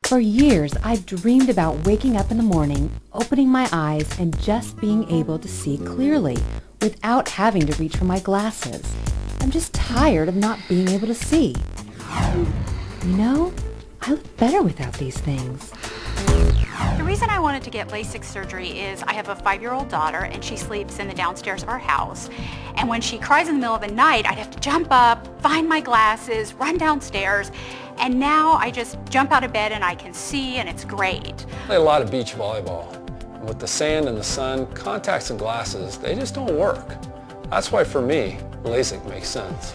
For years, I've dreamed about waking up in the morning, opening my eyes, and just being able to see clearly without having to reach for my glasses. I'm just tired of not being able to see. You know, I look better without these things. The reason I wanted to get LASIK surgery is I have a 5-year-old daughter and she sleeps in the downstairs of our house. And when she cries in the middle of the night, I'd have to jump up, find my glasses, run downstairs. And now I just jump out of bed and I can see, and it's great. I play a lot of beach volleyball. And with the sand and the sun, contacts and glasses, they just don't work. That's why for me, LASIK makes sense.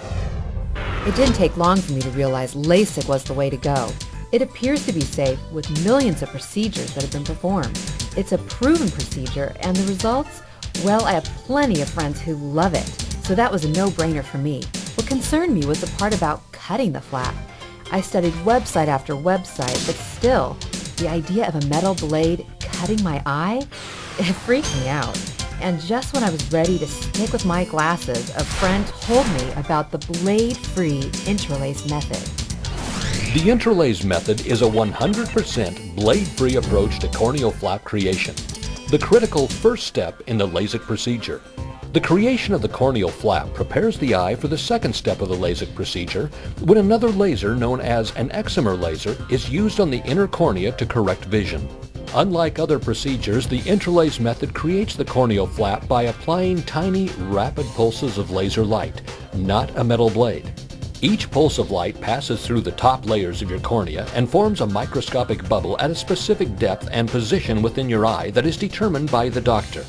It didn't take long for me to realize LASIK was the way to go. It appears to be safe with millions of procedures that have been performed. It's a proven procedure, and the results? Well, I have plenty of friends who love it, so that was a no-brainer for me. What concerned me was the part about cutting the flap. I studied website after website, but still, the idea of a metal blade cutting my eye? It freaked me out. And just when I was ready to stick with my glasses, a friend told me about the blade-free interlace method. The interlace method is a 100% blade-free approach to corneal flap creation, the critical first step in the LASIK procedure. The creation of the corneal flap prepares the eye for the second step of the LASIK procedure, when another laser known as an excimer laser is used on the inner cornea to correct vision. Unlike other procedures, the interlace method creates the corneal flap by applying tiny, rapid pulses of laser light, not a metal blade. Each pulse of light passes through the top layers of your cornea and forms a microscopic bubble at a specific depth and position within your eye that is determined by the doctor.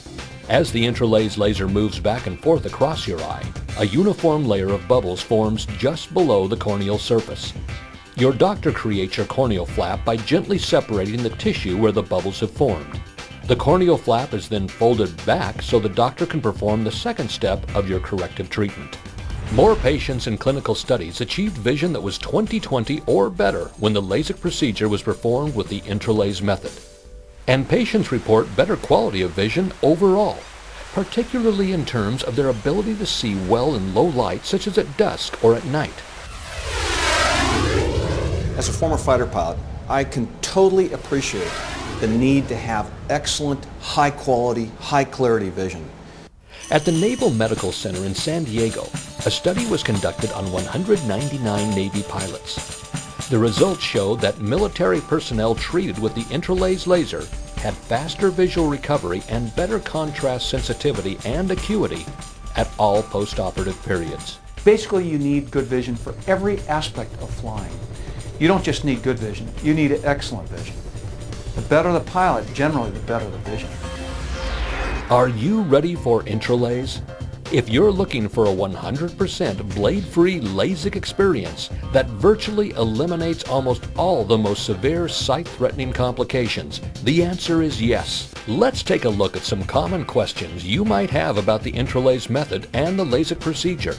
As the interlace laser moves back and forth across your eye, a uniform layer of bubbles forms just below the corneal surface. Your doctor creates your corneal flap by gently separating the tissue where the bubbles have formed. The corneal flap is then folded back so the doctor can perform the second step of your corrective treatment. More patients in clinical studies achieved vision that was 20/20 or better when the LASIK procedure was performed with the interlace method. And patients report better quality of vision overall, particularly in terms of their ability to see well in low light, such as at dusk or at night. As a former fighter pilot, I can totally appreciate the need to have excellent, high-quality, high-clarity vision. At the Naval Medical Center in San Diego, a study was conducted on 199 Navy pilots. The results showed that military personnel treated with the interlace laser had faster visual recovery and better contrast sensitivity and acuity at all post-operative periods. Basically, you need good vision for every aspect of flying. You don't just need good vision, you need excellent vision. The better the pilot, generally the better the vision. Are you ready for interlace? If you're looking for a 100% blade-free LASIK experience that virtually eliminates almost all the most severe sight-threatening complications, the answer is yes. Let's take a look at some common questions you might have about the interlace method and the LASIK procedure.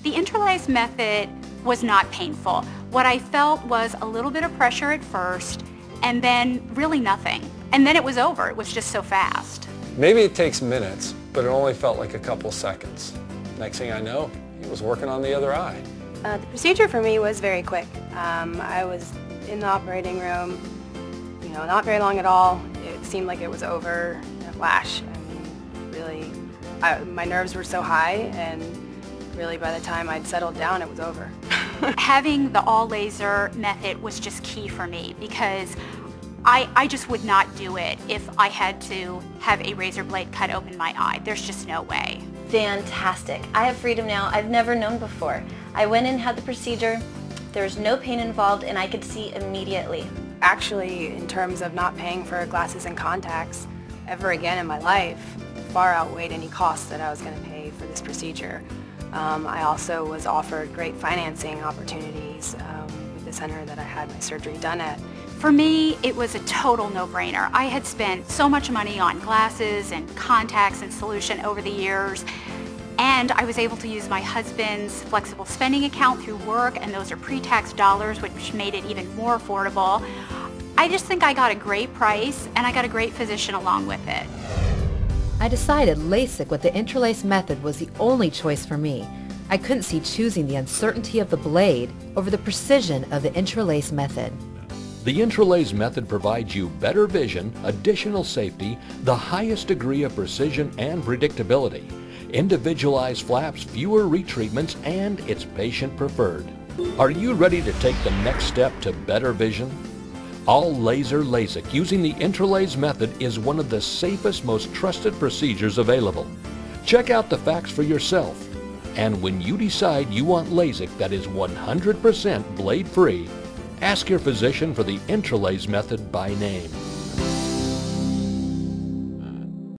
The interlace method was not painful. What I felt was a little bit of pressure at first, and then really nothing. And then it was over. It was just so fast. Maybe it takes minutes, but it only felt like a couple seconds. Next thing I know, he was working on the other eye. The procedure for me was very quick. I was in the operating room, not very long at all. It seemed like it was over in a flash. I mean, really, my nerves were so high, and really by the time I'd settled down, it was over. Having the all laser method was just key for me because I just would not do it if I had to have a razor blade cut open my eye. There's just no way. Fantastic. I have freedom now I've never known before. I went in, had the procedure, there was no pain involved, and I could see immediately. Actually, in terms of not paying for glasses and contacts ever again in my life, far outweighed any costs that I was going to pay for this procedure. I also was offered great financing opportunities with the center that I had my surgery done at. For me, it was a total no-brainer. I had spent so much money on glasses and contacts and solution over the years, and I was able to use my husband's flexible spending account through work, and those are pre-tax dollars, which made it even more affordable. I just think I got a great price, and I got a great physician along with it. I decided LASIK with the interlace method was the only choice for me. I I couldn't see choosing the uncertainty of the blade over the precision of the interlace method. The interlace method provides you better vision, additional safety, the highest degree of precision and predictability, individualized flaps, fewer retreatments, and it's patient preferred. Are you ready to take the next step to better vision? All laser LASIK using the interlace method is one of the safest, most trusted procedures available. Check out the facts for yourself. And when you decide you want LASIK that is 100% blade-free, ask your physician for the interlace method by name.